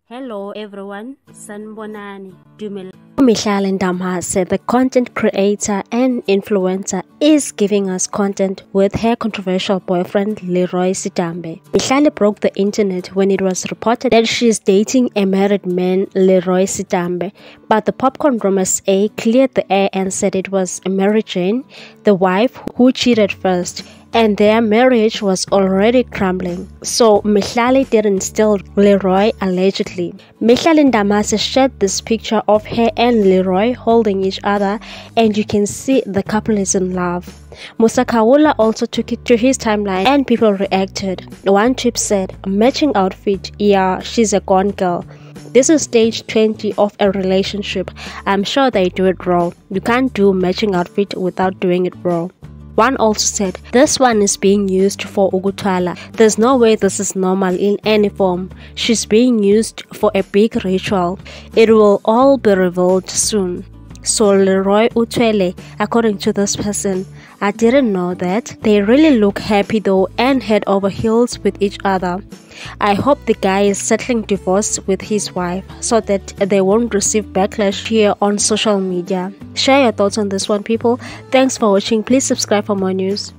Hello everyone, Sanbonani, Mihlali and Leeroy said the content creator and influencer is giving us content with her controversial boyfriend Leeroy Sidemba. Mihlali broke the internet when it was reported that she is dating a married man, Leeroy Sidemba, but the popcorn rumors cleared the air and said it was Mary Jane, the wife, who cheated first, and their marriage was already crumbling. So Mihlali didn't steal Leeroy allegedly. Mihlali and Leeroy shared this picture of her and Leeroy holding each other, and you can see the couple is in love. Musa Kawula also took it to his timeline and people reacted. One tweet said, "Matching outfit, yeah, she's a gone girl. This is stage 20 of a relationship. I'm sure they do it raw. You can't do matching outfit without doing it raw." One also said, "This one is being used for Ugutwala. There's no way this is normal in any form. She's being used for a big ritual. It will all be revealed soon." So Leeroy Utwele, according to this person, "I didn't know that. They really look happy though and head over heels with each other. I hope the guy is settling divorce with his wife so that they won't receive backlash here on social media." Share your thoughts on this one, people. Thanks for watching. Please subscribe for more news.